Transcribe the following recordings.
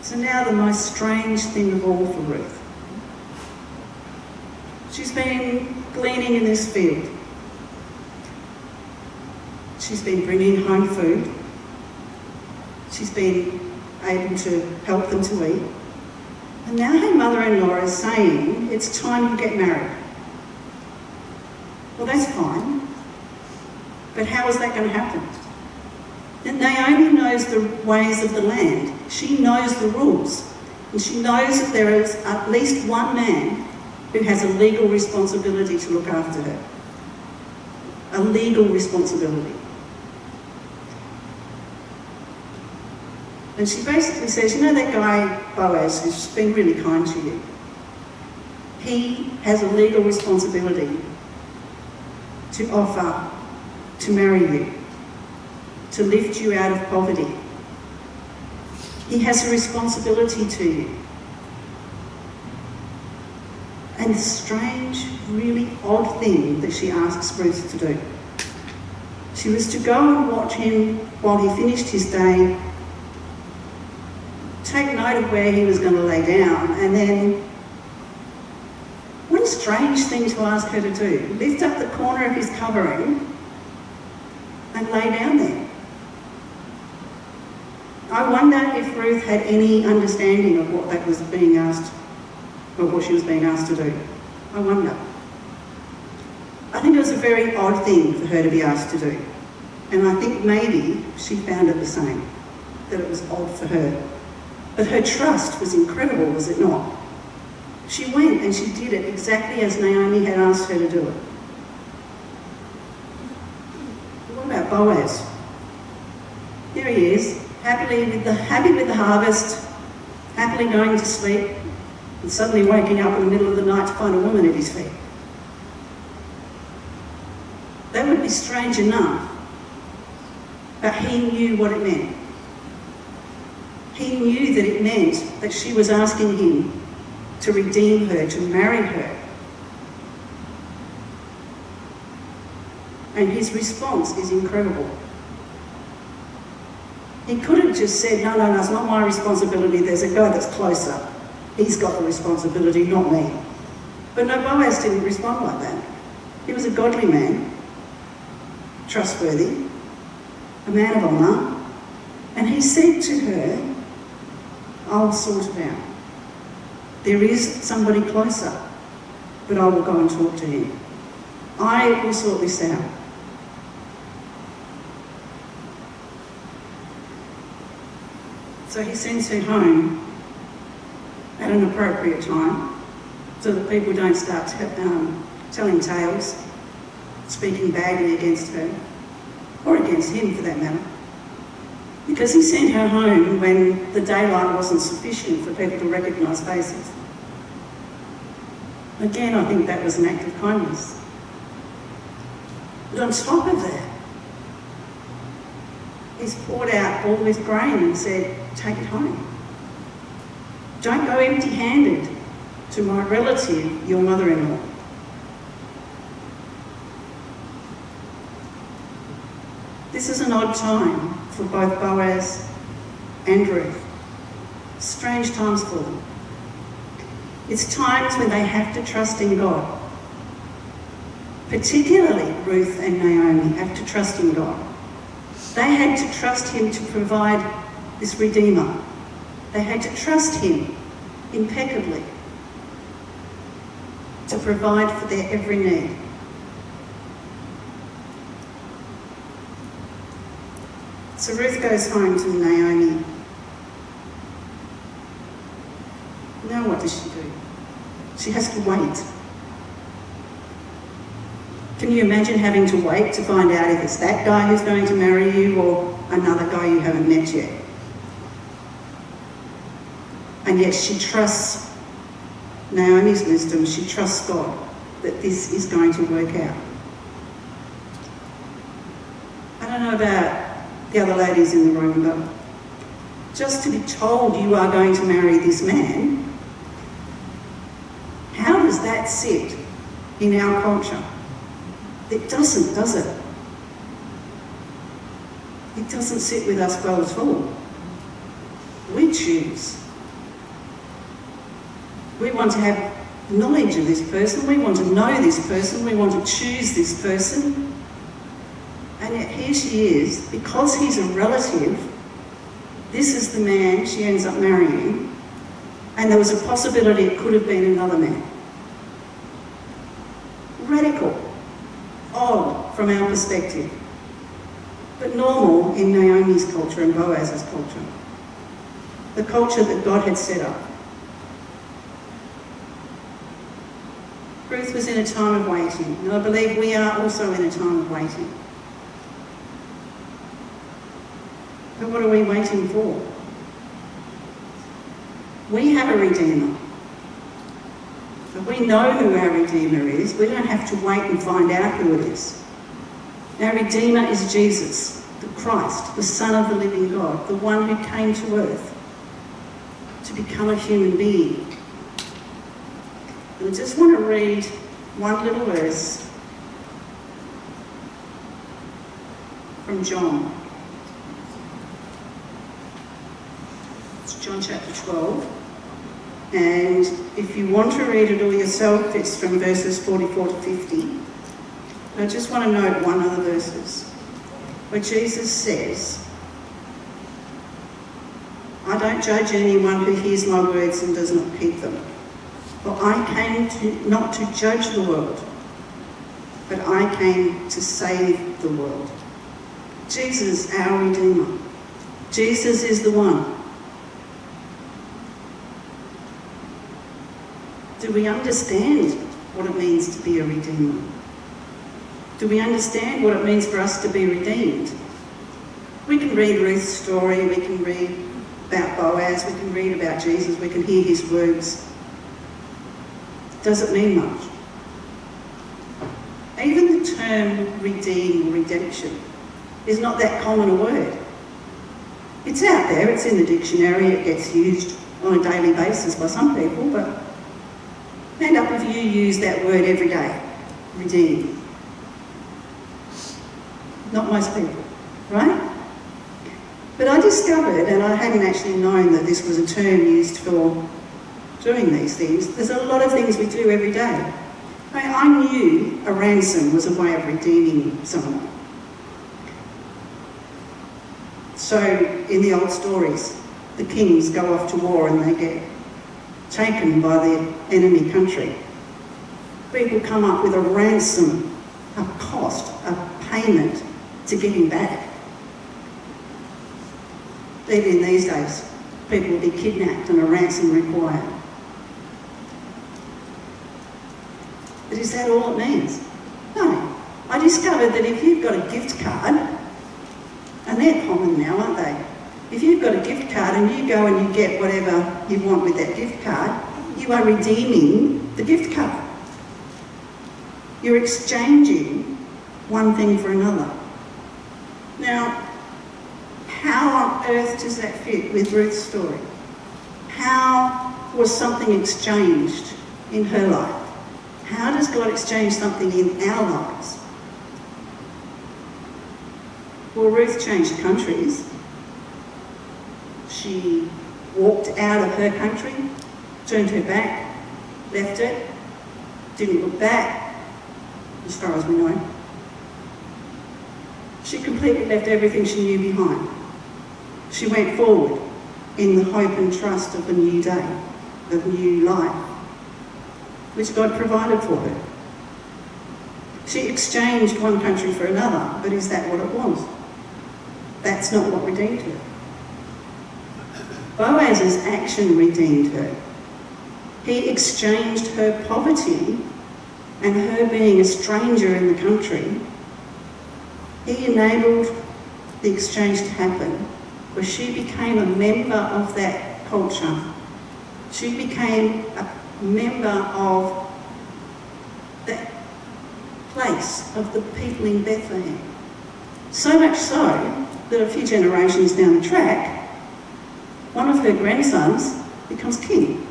So now the most strange thing of all for Ruth. She's been gleaning in this field. She's been bringing home food. She's been able to help them to eat. And now her mother-in-law is saying, it's time you get married. Well, that's fine. But how is that going to happen? And Naomi knows the ways of the land. She knows the rules. And she knows that there is at least one man who has a legal responsibility to look after her. A legal responsibility. And she basically says, you know that guy Boaz who's been really kind to you? He has a legal responsibility to offer to marry you, to lift you out of poverty. He has a responsibility to you. And a strange, really odd thing that she asks Ruth to do. She was to go and watch him while he finished his day, take note of where he was going to lay down, and then, what a strange thing to ask her to do. Lift up the corner of his covering and lay down there. I wonder if Ruth had any understanding of what that was being asked, or what she was being asked to do. I wonder. I think it was a very odd thing for her to be asked to do. And I think maybe she found it the same, that it was odd for her. But her trust was incredible, was it not? She went and she did it exactly as Naomi had asked her to do it. What about Boaz? Here he is, happy with the harvest, happily going to sleep, and suddenly waking up in the middle of the night to find a woman at his feet. That would be strange enough, but he knew what it meant. He knew that it meant that she was asking him to redeem her, to marry her. And his response is incredible. He could have just said, no, it's not my responsibility, there's a guy that's closer. He's got the responsibility, not me. But no, Boaz didn't respond like that. He was a godly man, trustworthy, a man of honour, and he said to her, I'll sort it out. There is somebody closer, but I will go and talk to him. I will sort this out. So he sends her home at an appropriate time so that people don't start telling tales, speaking badly against her, or against him for that matter. Because he sent her home when the daylight wasn't sufficient for people to recognise faces. Again, I think that was an act of kindness. But on top of that, he's poured out all this grain and said, take it home. Don't go empty-handed to my relative, your mother-in-law. This is an odd time for both Boaz and Ruth. Strange times for them. It's times when they have to trust in God. Particularly Ruth and Naomi have to trust in God. They had to trust him to provide this Redeemer. They had to trust him impeccably to provide for their every need. So Ruth goes home to Naomi. Now what does she do? She has to wait. Can you imagine having to wait to find out if it's that guy who's going to marry you or another guy you haven't met yet? And yet she trusts Naomi's wisdom, she trusts God that this is going to work out. I don't know about the other ladies in the room, but just to be told you are going to marry this man, how does that sit in our culture? It doesn't, does it? It doesn't sit with us well at all. We choose We want to have knowledge of this person, we want to know this person, we want to choose this person. And yet here she is, because he's a relative, this is the man she ends up marrying, and there was a possibility it could have been another man. Radical, odd from our perspective, but normal in Naomi's culture and Boaz's culture. The culture that God had set up. Ruth was in a time of waiting, and I believe we are also in a time of waiting. But what are we waiting for? We have a Redeemer. But we know who our Redeemer is. We don't have to wait and find out who it is. Our Redeemer is Jesus, the Christ, the Son of the living God, the one who came to earth to become a human being. And I just want to read one little verse from John. It's John chapter 12. And if you want to read it all yourself, it's from verses 44 to 50. But I just want to note one other verses where Jesus says, I don't judge anyone who hears my words and does not keep them. For I came not to judge the world, but I came to save the world. Jesus, our Redeemer. Jesus is the one. Do we understand what it means to be a Redeemer? Do we understand what it means for us to be redeemed? We can read Ruth's story, we can read about Boaz, we can read about Jesus, we can hear his words. Does it mean much? Even the term redeem or redemption is not that common a word. It's out there, it's in the dictionary, it gets used on a daily basis by some people, but hand up if you use that word every day, redeem. Not most people, right? But I discovered, and I hadn't actually known that this was a term used for doing these things, there's a lot of things we do every day. I knew a ransom was a way of redeeming someone. So in the old stories, the kings go off to war and they get taken by the enemy country. People come up with a ransom, a cost, a payment to get him back. Even in these days, people will be kidnapped and a ransom required. But is that all it means? No. I discovered that if you've got a gift card, and they're common now, aren't they? If you've got a gift card and you go and you get whatever you want with that gift card, you are redeeming the gift card. You're exchanging one thing for another. Now, how on earth does that fit with Ruth's story? How was something exchanged in her life? How does God exchange something in our lives? Well, Ruth changed countries. She walked out of her country, turned her back, left it, didn't look back, as far as we know. She completely left everything she knew behind. She went forward in the hope and trust of a new day, of new life, which God provided for her. She exchanged one country for another, but is that what it was? That's not what redeemed her. Boaz's action redeemed her. He exchanged her poverty and her being a stranger in the country. He enabled the exchange to happen, where she became a member of that culture. She became a member of that place of the people in Bethlehem. So much so that a few generations down the track, one of her grandsons becomes king.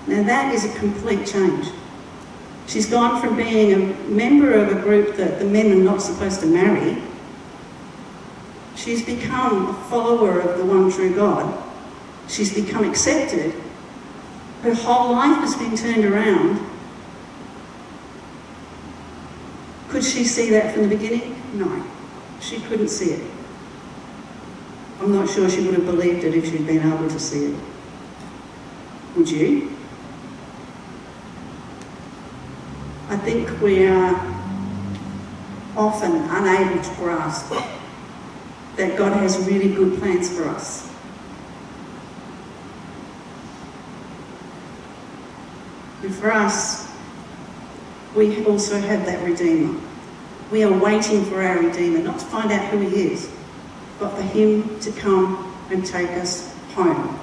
Now that is a complete change. She's gone from being a member of a group that the men are not supposed to marry. She's become a follower of the one true God. She's become accepted Her whole life has been turned around. Could she see that from the beginning? No, she couldn't see it. I'm not sure she would have believed it if she'd been able to see it. Would you? I think we are often unable to grasp that God has really good plans for us. And for us, we also have that Redeemer. We are waiting for our Redeemer, not to find out who he is, but for him to come and take us home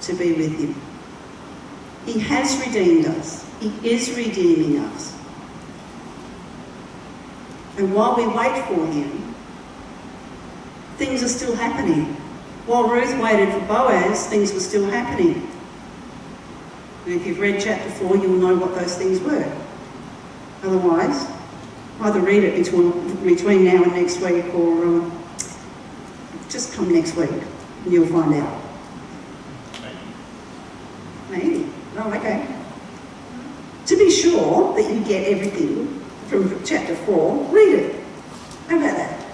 to be with him. He has redeemed us. He is redeeming us. And while we wait for him, things are still happening. While Ruth waited for Boaz, things were still happening. And if you've read chapter 4, you'll know what those things were. Otherwise, either read it between now and next week, or just come next week and you'll find out. Maybe. Oh, okay. To be sure that you get everything from chapter 4, read it. How about that?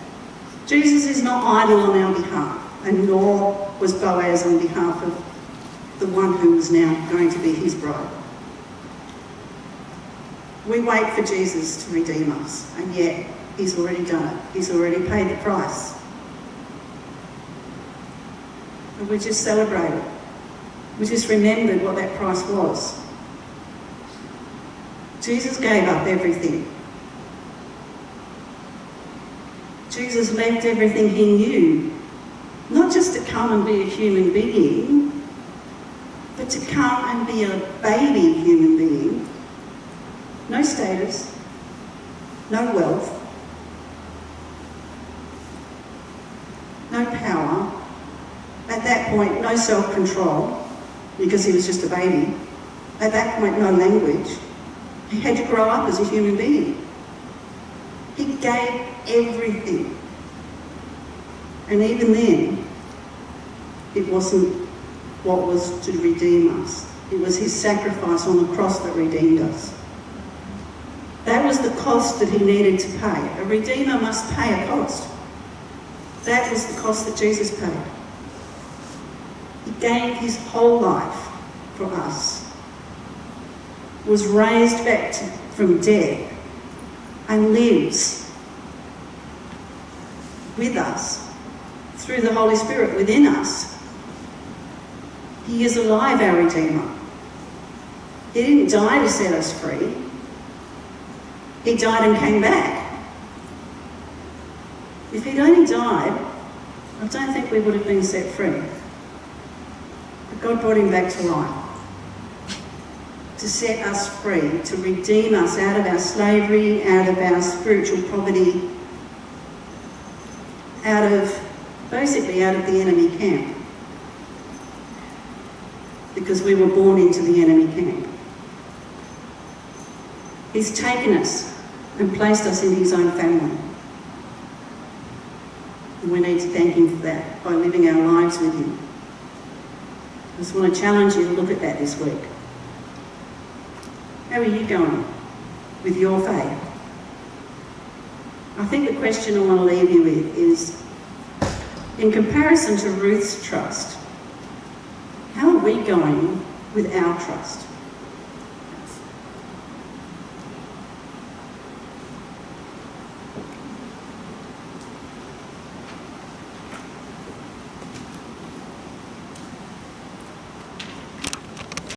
Jesus is not idle on our behalf, and nor was Boaz on behalf of the one who is now going to be his bride. We wait for Jesus to redeem us, and yet he's already done it. He's already paid the price. And we just celebrated. We just remembered what that price was. Jesus gave up everything. Jesus left everything he knew, not just to come and be a human being, but to come and be a baby human being. No status, no wealth, no power. At that point, no self-control, because he was just a baby. At that point, no language. He had to grow up as a human being. He gave everything. And even then, it wasn't what was to redeem us. It was his sacrifice on the cross that redeemed us. That was the cost that he needed to pay. A redeemer must pay a cost. That was the cost that Jesus paid. He gave his whole life for us, was raised back from death, and lives with us through the Holy Spirit within us. He is alive, our Redeemer. He didn't die to set us free. He died and came back. If he'd only died, I don't think we would have been set free. But God brought him back to life to set us free, to redeem us out of our slavery, out of our spiritual poverty, basically out of the enemy camp. Because we were born into the enemy camp. He's taken us and placed us in his own family. And we need to thank him for that by living our lives with him. I just want to challenge you to look at that this week. How are you going with your faith? I think the question I want to leave you with is, in comparison to Ruth's trust, how are we going with our trust?